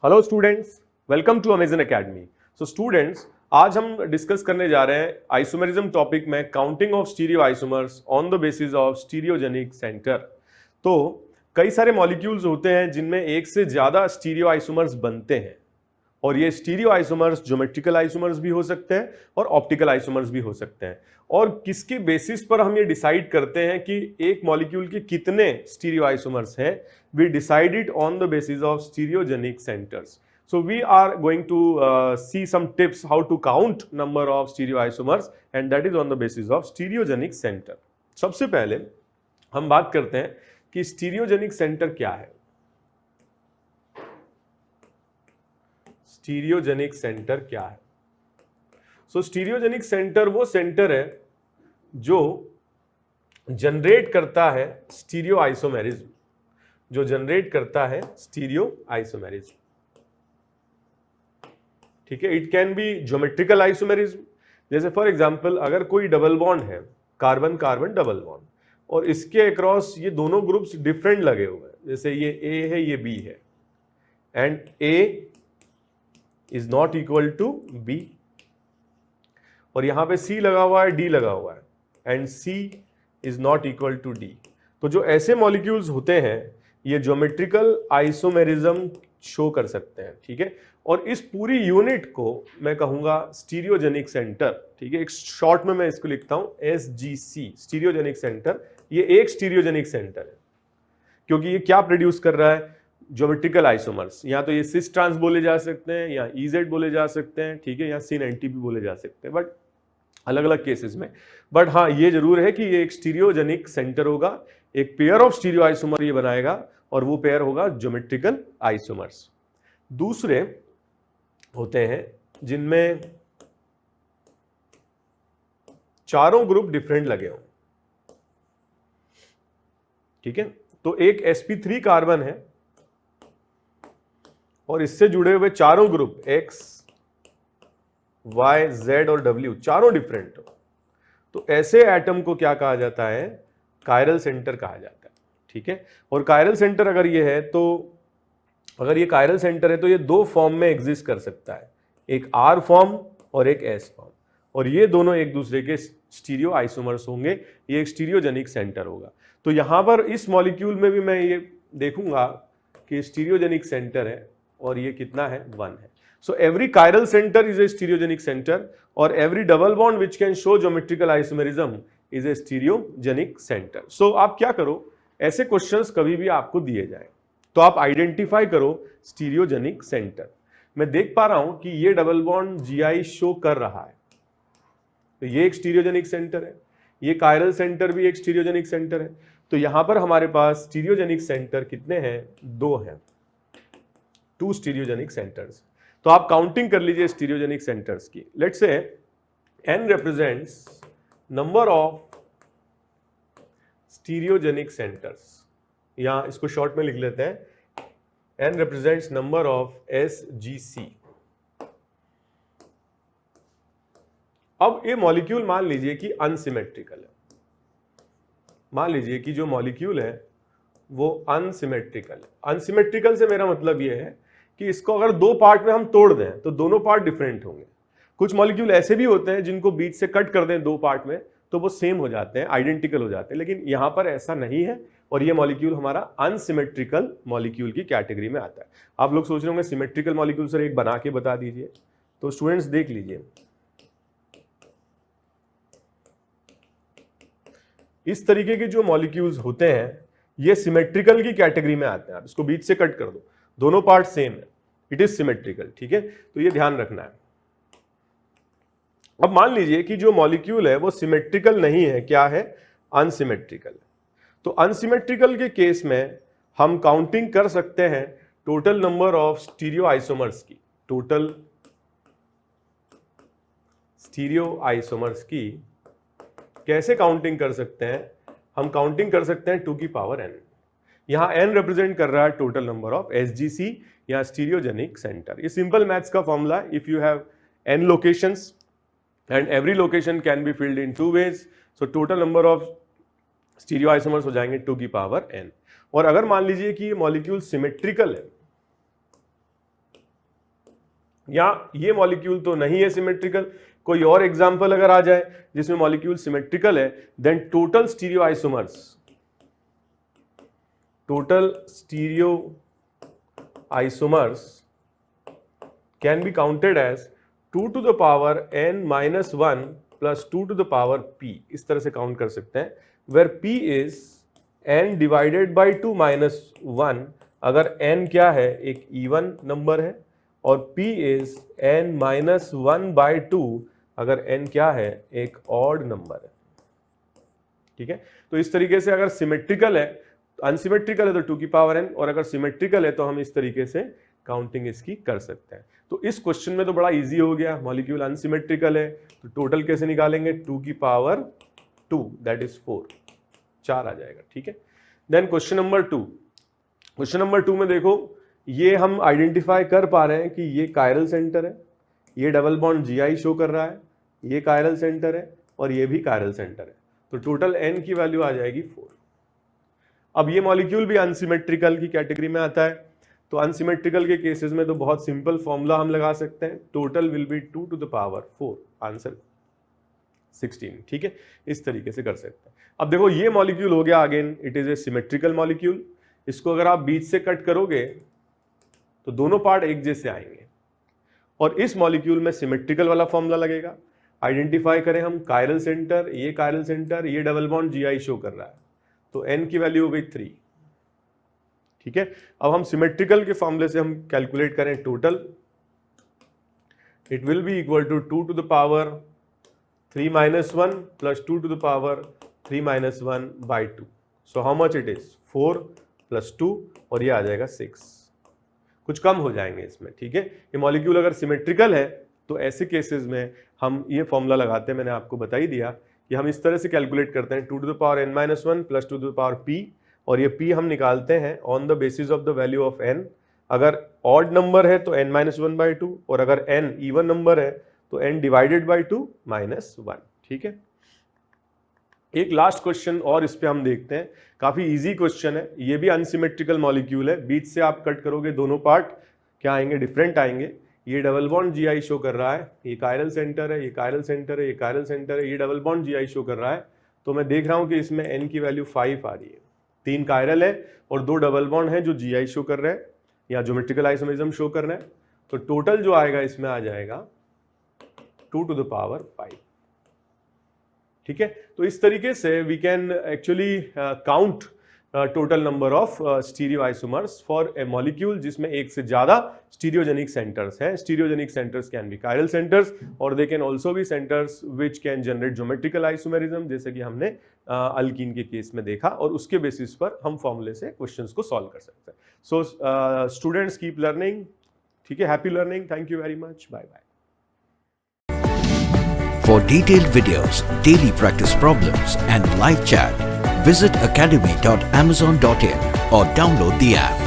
Hello students, welcome to Amazon academy. So students, आज हम discuss करने जा रहे हैं आइसोमेरिज्म टॉपिक में counting of stereo isomers on the basis of stereogenic centre. तो कई सारे मॉलिक्यूल्स होते हैं जिनमें एक से ज्यादा स्टीरियो आइसोमर्स बनते हैं और ये स्टीरियो आइसोमर्स ज्योमेट्रिकल आइसोमर्स भी हो सकते हैं और ऑप्टिकल आइसोमर्स भी हो सकते हैं। और किसके बेसिस पर हम ये डिसाइड करते हैं कि एक मॉलिक्यूल के कितने स्टीरियो आइसोमर्स हैं? We decide it on the basis of stereogenic centres. So we are going to see some tips how to count number of stereoisomers and that is on the basis of stereogenic center. सबसे पहले हम बात करते हैं कि stereogenic centre क्या है। Stereogenic centre क्या है? सो स्टीरियोजेनिक सेंटर वो सेंटर है जो जनरेट करता है स्टीरियो आइसोमेरिज्म, जो जनरेट करता है स्टीरियो आइसोमेरिज्म। ठीक है, it can be geometrical isomerism. जैसे फॉर एग्जांपल अगर कोई डबल बॉन्ड है, कार्बन कार्बन डबल बॉन्ड, और इसके अक्रॉस ये दोनों ग्रुप्स डिफरेंट लगे हुए हैं, जैसे ये ए है ये बी है, and A is not equal to B, और यहां पे सी लगा हुआ है, डी लगा हुआ है, and C is not equal to D. तो जो ऐसे मॉलिक्यूल्स होते हैं ये ज्योमेट्रिकल आइसोमेरिज्म शो कर सकते हैं। ठीक है, और इस पूरी यूनिट को मैं कहूंगा स्टीरियोजेनिक सेंटर। ठीक है, एक शॉर्ट में मैं इसको लिखता हूं SGC, स्टीरियोजेनिक सेंटर। ये एक स्टीरियोजेनिक सेंटर है क्योंकि ये क्या प्रोड्यूस कर रहा है? Geometrical isomers. या तो ये सिस ट्रांस बोले जा सकते हैं, या EZ बोले जा सकते हैं, ठीक है, या सिन एंटी भी बोले जा सकते हैं, बट अलग अलग केसेस में। बट हाँ, ये जरूर है कि ये एक स्टीरियोजेनिक सेंटर होगा, एक पेयर ऑफ स्टीरियो आइसोमर ये बनाएगा, और वो पेयर होगा ज्योमेट्रिकल आइसोमर्स। दूसरे होते हैं जिनमें चारों ग्रुप डिफरेंट लगे हों। ठीक है, तो एक sp3 कार्बन है और इससे जुड़े हुए चारों ग्रुप X, Y, Z और W चारों डिफरेंट हो, तो ऐसे एटम को क्या कहा जाता है? कायरल सेंटर कहा जाता है। ठीक है, और कायरल सेंटर अगर ये है, तो अगर ये कायरल सेंटर है तो ये दो फॉर्म में एग्जिस्ट कर सकता है, एक R फॉर्म और एक S फॉर्म, और ये दोनों एक दूसरे के स्टीरियो आइसोमर्स होंगे। ये एक स्टीरियोजेनिक सेंटर होगा। तो यहां पर इस मॉलिक्यूल में भी मैं ये देखूंगा कि स्टीरियोजेनिक सेंटर है और ये कितना है? 1 है। So every chiral centre is a stereogenic centre और every double bond which can show geometrical isomerism is a stereogenic centre. So आप क्या करो, ऐसे क्वेश्चंस कभी भी आपको दिए जाए तो आप आइडेंटिफाई करो स्टीरियोजेनिक सेंटर। मैं देख पा रहा हूं कि ये डबल बॉन्ड GI शो कर रहा है, तो ये एक स्टीरियोजेनिक सेंटर है। ये कायरल सेंटर भी एक स्टीरियोजेनिक सेंटर है। तो यहां पर हमारे पास स्टीरियोजेनिक सेंटर कितने हैं? 2 हैं, 2 स्टीरियोजेनिक सेंटर्स। तो आप काउंटिंग कर लीजिए स्टीरियोजेनिक सेंटर्स की। Let's say N represents number of stereogenic centres, या इसको शॉर्ट में लिख लेते हैं, N represents number of SGC। अब ये मॉलिक्यूल मान लीजिए कि अनसिमेट्रिकल है। मान लीजिए कि जो मॉलिक्यूल है वो अनसिमेट्रिकल है। अनसिमेट्रिकल से मेरा मतलब ये है कि इसको अगर 2 पार्ट में हम तोड़ दें तो दोनों पार्ट डिफरेंट होंगे। कुछ मॉलिक्यूल ऐसे भी होते हैं जिनको बीच से कट कर दें 2 पार्ट में तो वो सेम हो जाते हैं, आइडेंटिकल हो जाते हैं, लेकिन यहां पर ऐसा नहीं है और ये मॉलिक्यूल हमारा अनसिमेट्रिकल मॉलिक्यूल की कैटेगरी में आता है। आप लोग सोच रहे होंगे सिमेट्रिकल मॉलिक्यूल सर एक बना के बता दीजिए, तो स्टूडेंट्स देख लीजिए, इस तरीके के जो मॉलिक्यूल्स होते हैं ये सिमेट्रिकल की कैटेगरी में आते हैं। आप इसको बीच से कट कर दो, दोनों पार्ट सेम है, इट इज सिमेट्रिकल। ठीक है, तो ये ध्यान रखना है। अब मान लीजिए कि जो मॉलिक्यूल है वो सिमेट्रिकल नहीं है, क्या है? अनसिमेट्रिकल। तो अनसिमेट्रिकल के केस में हम काउंटिंग कर सकते हैं total number of stereo isomers की। टोटल स्टीरियो आइसोमर्स की कैसे काउंटिंग कर सकते हैं? हम काउंटिंग कर सकते हैं 2 की पावर n। यहां n रिप्रेजेंट कर रहा है टोटल नंबर ऑफ SGC या स्टीरियोजेनिक सेंटर। ये सिंपल मैथ्स का formula, if you have n locations and every location can be filled in 2 ways, so total number of stereo isomers हो जाएंगे 2 की पावर n। और अगर मान लीजिए कि ये मॉलिक्यूल सिमेट्रिकल है, या ये मॉलिक्यूल तो नहीं है सिमेट्रिकल, कोई और एग्जांपल अगर आ जाए जिसमें मॉलिक्यूल सिमेट्रिकल है, then total stereo isomers can be counted as 2 to the power n minus 1 plus 2 to the power p, इस तरह से काउंट कर सकते हैं, where p is n divided by 2 minus 1, अगर n क्या है, एक इवन नंबर है, और p is n minus 1 by 2, अगर n क्या है, एक ऑड नंबर है। ठीक है, तो इस तरीके से अगर सिमेट्रिकल है, अनसिमेट्रिकल है तो 2 की पावर n, और अगर सिमेट्रिकल है तो हम इस तरीके से काउंटिंग इसकी कर सकते हैं। तो इस क्वेश्चन में तो बड़ा इजी हो गया, मॉलिक्यूल अनसिमेट्रिकल है तो टोटल कैसे निकालेंगे, 2 की पावर 2 दैट इज 4, 4 आ जाएगा। ठीक है, then question number 2, question number 2 में देखो, ये हम आइडेंटिफाई कर पा रहे हैं कि ये कायरल सेंटर है, ये डबल बॉन्ड GI शो कर रहा है, ये कायरल सेंटर है और ये भी कायरल सेंटर है, तो टोटल n की वैल्यू आ जाएगी 4। अब ये मॉलिक्यूल भी अनसिमेट्रिकल की कैटेगरी में आता है, तो अनसिमेट्रिकल के केसेस में तो बहुत सिंपल फॉर्मूला हम लगा सकते हैं, total will be 2 to the power 4, answer 16। ठीक है, इस तरीके से कर सकते हैं। अब देखो ये मॉलिक्यूल हो गया, again it is a symmetrical molecule, इसको अगर आप बीच से कट करोगे तो दोनों पार्ट एक जैसे आएंगे, और इस मॉलिक्यूल में सिमेट्रिकल वाला फॉर्मूला लगेगा। आइडेंटिफाई करें हम कायरल सेंटर, ये कायरल सेंटर, ये डबल बॉन्ड GI शो कर रहा है, तो n की वैल्यू हो गई 3। ठीक है, अब हम सिमेट्रिकल के फॉर्मूले से हम कैलकुलेट करें total, it will be equal to 2 to the power 3 minus 1 plus 2 to the power 3 minus 1 by 2, so how much it is 4 plus 2, और ये आ जाएगा 6, कुछ कम हो जाएंगे इसमें। ठीक है, ये मॉलिक्यूल अगर सिमेट्रिकल है तो ऐसे केसेस में हम ये फॉर्मूला लगाते हैं, मैंने आपको बता ही दिया कि हम इस तरह से कैलकुलेट करते हैं 2 to the power n minus 1 plus 2 to the power p, और ये p हम निकालते हैं on the basis of the value of n। अगर ऑड नंबर है तो n minus 1 by 2, और अगर n इवन नंबर है तो n डिवाइडेड बाई 2 minus 1। ठीक है, एक लास्ट क्वेश्चन और इस पे हम देखते हैं, काफी इजी क्वेश्चन है, ये भी अनसिमेट्रिकल मॉलिक्यूल है, बीच से आप कट करोगे दोनों पार्ट क्या आएंगे, डिफरेंट आएंगे। ये डबल बॉन्ड GI शो कर रहा है, ये कायरल सेंटर है, ये कायरल सेंटर है, ये कायरल सेंटर है, ये डबल बॉन्ड GI शो कर रहा है, तो मैं देख रहा हूं कि इसमें n की वैल्यू 5 आ रही है, 3 कायरल है और 2 डबल बॉन्ड है जो GI शो कर रहे हैं या ज्योमेट्रिकल आइसोमेरिज्म शो कर रहे हैं, तो टोटल जो आएगा इसमें आ जाएगा 2 to the power 5। ठीक है, तो इस तरीके से we can actually count total number of stereo isomers for a molecule जिसमें एक से ज्यादा स्टीरियोजेनिक सेंटर्स हैं। Stereogenic centres can be chiral centres, और they can also be centres which can generate geometrical isomerism, जैसे कि हमने अल्कीन के केस में देखा, और उसके बेसिस पर हम फॉर्मूले से क्वेश्चंस को सॉल्व कर सकते हैं। So students keep learning. ठीक है, happy learning, thank you very much, bye bye. For detailed videos, daily practice problems and live chat, visit academy.amazon.in or download the app.